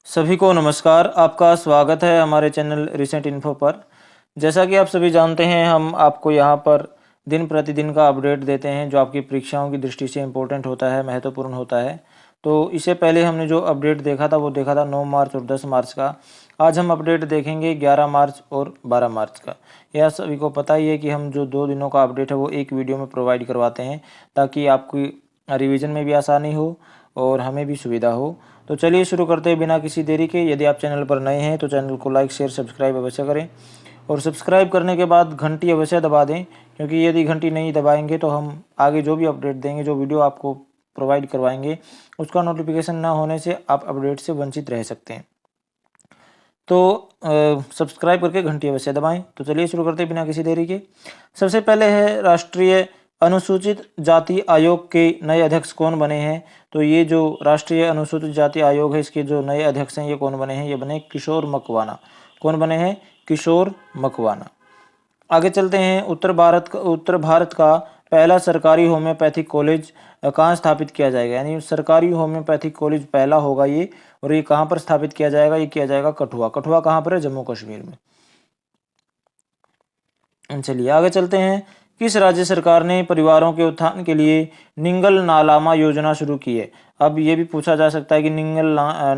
सभी को नमस्कार। आपका स्वागत है हमारे चैनल रिसेंट इन्फो पर। जैसा कि आप सभी जानते हैं, हम आपको यहाँ पर दिन प्रतिदिन का अपडेट देते हैं जो आपकी परीक्षाओं की दृष्टि से इम्पोर्टेंट होता है, महत्वपूर्ण होता है। तो इससे पहले हमने जो अपडेट देखा था वो देखा था 9 मार्च और 10 मार्च का। आज हम अपडेट देखेंगे 11 मार्च और 12 मार्च का। यह सभी को पता ही है कि हम जो 2 दिनों का अपडेट है वो एक वीडियो में प्रोवाइड करवाते हैं ताकि आपकी रिवीजन में भी आसानी हो और हमें भी सुविधा हो। तो चलिए शुरू करते हैं बिना किसी देरी के। यदि आप चैनल पर नए हैं तो चैनल को लाइक शेयर सब्सक्राइब अवश्य करें और सब्सक्राइब करने के बाद घंटी अवश्य दबा दें, क्योंकि यदि घंटी नहीं दबाएंगे तो हम आगे जो भी अपडेट देंगे, जो वीडियो आपको प्रोवाइड करवाएंगे, उसका नोटिफिकेशन ना होने से आप अपडेट से वंचित रह सकते हैं। तो सब्सक्राइब करके घंटी अवश्य दबाएं। तो चलिए शुरू करते हैं बिना किसी देरी के। सबसे पहले है राष्ट्रीय अनुसूचित जाति आयोग के नए अध्यक्ष कौन बने हैं। तो ये जो राष्ट्रीय अनुसूचित जाति आयोग है, इसके जो नए अध्यक्ष हैं ये कौन बने हैं? ये बने किशोर मकवाना। कौन बने हैं? किशोर मकवाना। आगे चलते हैं। उत्तर भारत का पहला सरकारी होम्योपैथिक कॉलेज कहाँ स्थापित किया जाएगा? यानी सरकारी होम्योपैथिक कॉलेज पहला होगा ये, और ये कहाँ पर स्थापित किया जाएगा? ये किया जाएगा कठुआ। कठुआ कहाँ पर है? जम्मू कश्मीर में। चलिए आगे चलते हैं। किस राज्य सरकार ने परिवारों के उत्थान के लिए निंगल नालामा योजना शुरू की है? अब ये भी पूछा जा सकता है कि निंगल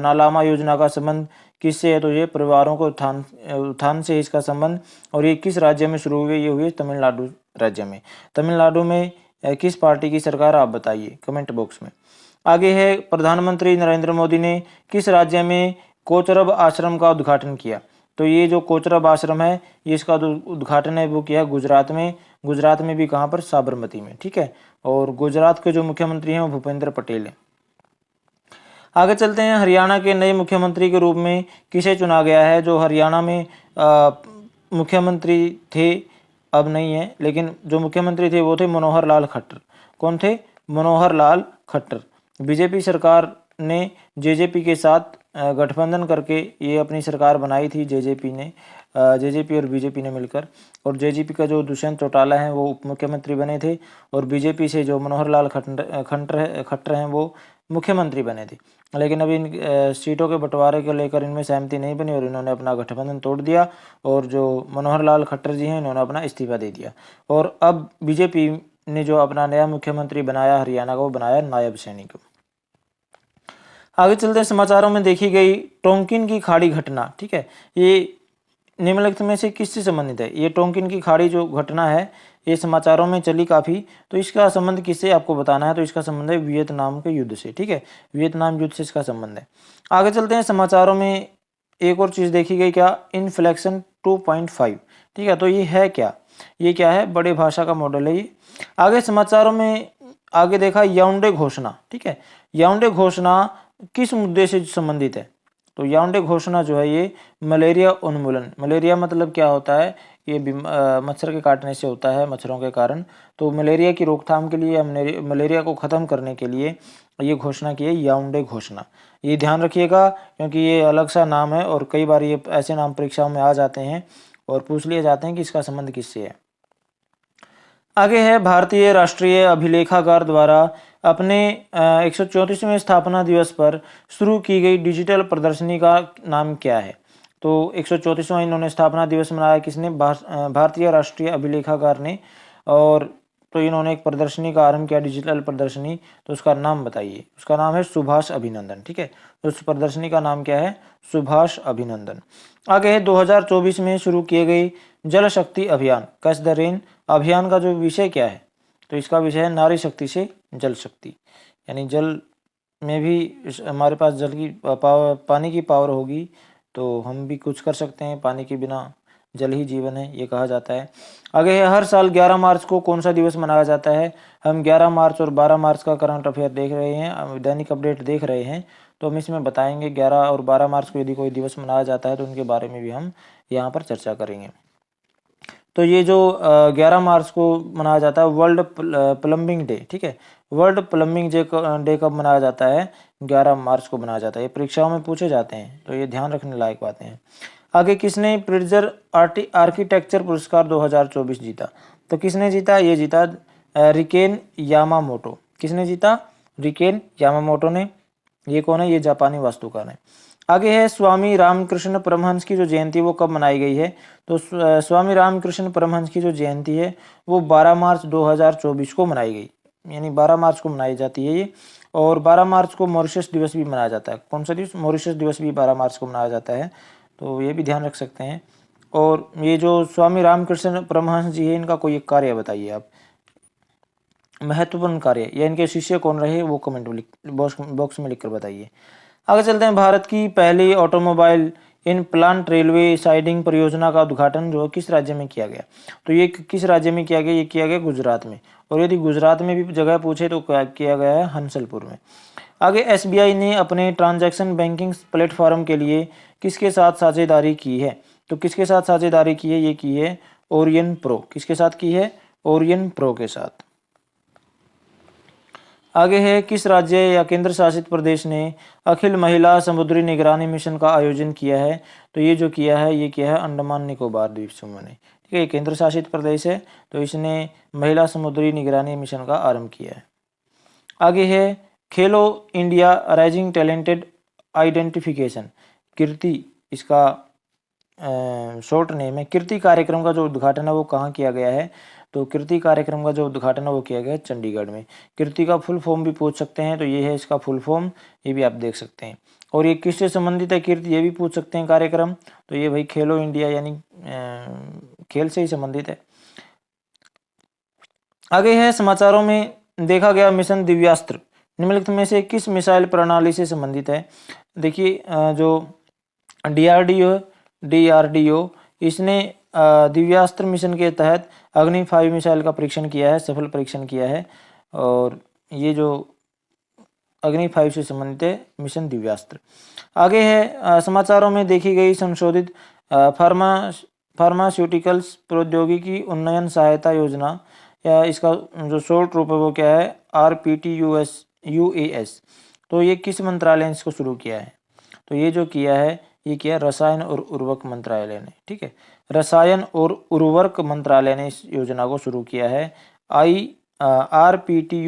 नालामा योजना का संबंध किससे है? तो ये परिवारों को उत्थान से इसका संबंध। और ये किस राज्य में शुरू हुई? ये हुई तमिलनाडु राज्य में। तमिलनाडु में किस पार्टी की सरकार? आप बताइए कमेंट बॉक्स में। आगे है, प्रधानमंत्री नरेंद्र मोदी ने किस राज्य में कोचरब आश्रम का उद्घाटन किया? तो ये जो कोचरब आश्रम है, ये इसका उद्घाटन है वो किया गुजरात में। गुजरात में भी कहाँ पर? साबरमती में। ठीक है। और गुजरात के जो मुख्यमंत्री हैं वो भूपेंद्र पटेल हैं। आगे चलते हैं। हरियाणा के नए मुख्यमंत्री के रूप में किसे चुना गया है? जो हरियाणा में मुख्यमंत्री थे, अब नहीं है, लेकिन जो मुख्यमंत्री थे वो थे मनोहर लाल खट्टर। कौन थे? मनोहर लाल खट्टर। बीजेपी सरकार ने जेजेपी के साथ गठबंधन करके ये अपनी सरकार बनाई थी। जेजेपी और बीजेपी ने मिलकर। और जेजेपी का जो दुष्यंत चौटाला है वो उप मुख्यमंत्री बने थे, और बीजेपी से जो मनोहर लाल खट्टर हैं वो मुख्यमंत्री बने थे। लेकिन अभी इन सीटों के बंटवारे को लेकर इनमें सहमति नहीं बनी और इन्होंने अपना गठबंधन तोड़ दिया, और जो मनोहर लाल खट्टर जी हैं इन्होंने अपना इस्तीफा दे दिया। और अब बीजेपी ने जो अपना नया मुख्यमंत्री बनाया हरियाणा का, वो बनाया नायब सैनी को। आगे चलते हैं। समाचारों में देखी गई टोंकिन की खाड़ी घटना, ठीक है, ये निम्नलिखित में से किससे संबंधित है? ये टोंकिन की खाड़ी जो घटना है ये समाचारों में चली काफ़ी, तो इसका संबंध किससे आपको बताना है? तो इसका संबंध है वियतनाम के युद्ध से। ठीक है, वियतनाम युद्ध से इसका संबंध है। आगे चलते हैं। समाचारों में एक और चीज़ देखी गई, क्या? इन्फ्लेक्शन 2.5। ठीक है, तो ये है क्या? ये क्या है? बड़े भाषा का मॉडल है ये। आगे समाचारों में आगे देखा याओंडे घोषणा। ठीक है, याओंडे घोषणा किस मुद्दे से संबंधित है? तो याओंडे घोषणा जो है ये मलेरिया उन्मूलन। मलेरिया मतलब क्या होता है? ये मच्छर के काटने से होता है, मच्छरों के कारण। तो मलेरिया की रोकथाम के लिए, मलेरिया को ख़त्म करने के लिए ये घोषणा की है, याओंडे घोषणा। ये ध्यान रखिएगा क्योंकि ये अलग सा नाम है और कई बार ये ऐसे नाम परीक्षाओं में आ जाते हैं और पूछ लिए जाते हैं कि इसका संबंध किससे है। आगे है, भारतीय राष्ट्रीय अभिलेखागार द्वारा अपने 134वें स्थापना दिवस पर शुरू की गई डिजिटल प्रदर्शनी का नाम क्या है? तो 134वां इन्होंने स्थापना दिवस मनाया, किसने? भारतीय राष्ट्रीय अभिलेखागार ने। और तो इन्होंने एक प्रदर्शनी का आरंभ किया, डिजिटल प्रदर्शनी। तो उसका नाम बताइए। उसका नाम है सुभाष अभिनंदन। ठीक है, तो उस प्रदर्शनी का नाम क्या है? सुभाष अभिनंदन। आगे है, 2024 में शुरू किए गए जल शक्ति अभियान कैच द रेन अभियान का जो विषय क्या है? तो इसका विषय है नारी शक्ति से जल शक्ति। यानी जल में भी हमारे पास जल की पानी की पावर होगी तो हम भी कुछ कर सकते हैं। पानी के बिना जल ही जीवन है, ये कहा जाता है। आगे है, हर साल 11 मार्च को कौन सा दिवस मनाया जाता है? हम 11 मार्च और 12 मार्च का करंट अफेयर देख रहे हैं, दैनिक अपडेट देख रहे हैं, तो हम इसमें बताएंगे 11 और 12 मार्च को यदि कोई दिवस मनाया जाता है तो उनके बारे में भी हम यहाँ पर चर्चा करेंगे। तो ये जो 11 मार्च को मनाया जाता है वर्ल्ड प्लम्बिंग डे। ठीक है, वर्ल्ड प्लम्बिंग डे कब मनाया जाता है? 11 मार्च को मनाया जाता है। ये परीक्षाओं में पूछे जाते हैं तो ये ध्यान रखने लायक बातें हैं। आगे, किसने प्रिट्जर आर्किटेक्चर पुरस्कार 2024 जीता? तो किसने जीता? ये जीता रिकेन यामामोटो। किसने जीता? रिकेन यामामोटो ने ये कौन है? ये जापानी वास्तुकार है। आगे है स्वामी रामकृष्ण परमहंस की जो जयंती वो कब मनाई गई है? तो स्वामी रामकृष्ण परमहंस की जो जयंती है वो 12 मार्च 2024 को मनाई गई, यानी 12 मार्च को मनाई जाती है ये। और 12 मार्च को मॉरिशस दिवस भी मनाया जाता है। कौन सा दिवस? मॉरिशस दिवस भी 12 मार्च को मनाया जाता है, तो ये भी ध्यान रख सकते हैं। और ये जो स्वामी रामकृष्ण परमहंस जी है, इनका कोई एक कार्य बताइए आप, महत्वपूर्ण कार्य, या इनके शिष्य कौन रहे वो कमेंट बॉक्स में लिखकर बताइए। आगे चलते हैं। भारत की पहली automobile in plant railway siding परियोजना का उद्घाटन जो किस राज्य में किया गया? तो ये किस राज्य में किया गया? ये किया गया गुजरात में। और यदि गुजरात में भी जगह पूछे तो किया गया है हंसलपुर में। आगे एसबीआई ने अपने ट्रांजैक्शन बैंकिंग प्लेटफॉर्म के लिए किसके साथ साझेदारी की है? तो किसके साथ साझेदारी की है? ये की है ओरियन प्रो। किसके साथ की है? ओरियन प्रो के साथ। आगे है किस राज्य या केंद्र शासित प्रदेश ने अखिल महिला समुद्री निगरानी मिशन का आयोजन किया है? तो ये जो किया है, ये किया है अंडमान निकोबार द्वीप समूह ने। ठीक है, केंद्र शासित प्रदेश है, तो इसने महिला समुद्री निगरानी मिशन का आरंभ किया है। आगे है खेलो इंडिया राइजिंग टैलेंटेड आइडेंटिफिकेशन, कीर्ति इसका शॉर्ट नेम है। कीर्ति कार्यक्रम का जो उद्घाटन है वो कहाँ किया गया है? तो कीर्ति कार्यक्रम का जो उद्घाटन है वो किया गया है चंडीगढ़ में। कीर्ति का फुल फॉर्म भी पूछ सकते हैं, तो ये है इसका फुल फॉर्म, ये भी आप देख सकते हैं। और ये किससे संबंधित है कीर्ति, ये भी पूछ सकते हैं कार्यक्रम, तो ये भाई खेलो इंडिया यानी खेल से ही संबंधित है। आगे है समाचारों में देखा गया मिशन दिव्यास्त्र निम्नलिखित में से किस मिसाइल प्रणाली से संबंधित है? देखिए जो डीआरडीओ इसने दिव्यास्त्र मिशन के तहत अग्नि 5 मिसाइल का परीक्षण किया है, सफल परीक्षण किया है। और ये जो अग्नि 5 से संबंधित है मिशन दिव्यास्त्र। आगे है समाचारों में देखी गई संशोधित फार्मास्यूटिकल्स प्रौद्योगिकी उन्नयन सहायता योजना, या इसका जो शॉर्ट रूप है वो क्या है? RPTUAS। तो ये किस मंत्रालय ने इसको शुरू किया है? तो ये जो किया है, ये किया रसायन और उर्वरक मंत्रालय ने। ठीक है, रसायन और उर्वरक मंत्रालय ने इस योजना को शुरू किया है। RPTUAS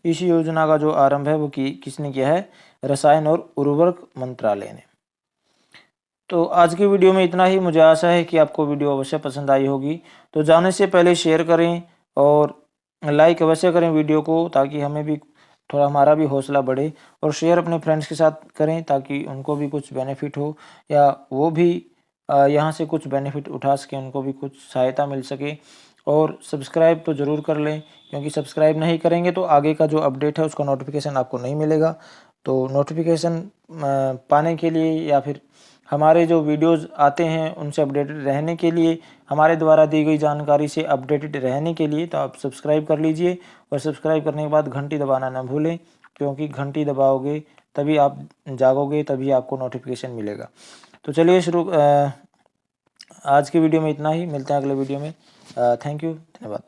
इस योजना का जो आरंभ है वो किसने किया है? रसायन और उर्वरक मंत्रालय ने। तो आज की वीडियो में इतना ही। मुझे आशा है कि आपको वीडियो अवश्य पसंद आई होगी। तो जाने से पहले शेयर करें और लाइक अवश्य करें वीडियो को, ताकि हमें भी थोड़ा, हमारा भी हौसला बढ़े। और शेयर अपने फ्रेंड्स के साथ करें ताकि उनको भी कुछ बेनिफिट हो, या वो भी यहाँ से कुछ बेनिफिट उठा सकें, उनको भी कुछ सहायता मिल सके। और सब्सक्राइब तो ज़रूर कर लें, क्योंकि सब्सक्राइब नहीं करेंगे तो आगे का जो अपडेट है उसका नोटिफिकेशन आपको नहीं मिलेगा। तो नोटिफिकेशन पाने के लिए, या फिर हमारे जो वीडियोस आते हैं उनसे अपडेटेड रहने के लिए, हमारे द्वारा दी गई जानकारी से अपडेटेड रहने के लिए, तो आप सब्सक्राइब कर लीजिए। और सब्सक्राइब करने के बाद घंटी दबाना ना भूलें, क्योंकि घंटी दबाओगे तभी आप जागोगे, तभी आपको नोटिफिकेशन मिलेगा। तो चलिए शुरू, आज की वीडियो में इतना ही। मिलते हैं अगले वीडियो में। थैंक यू, धन्यवाद।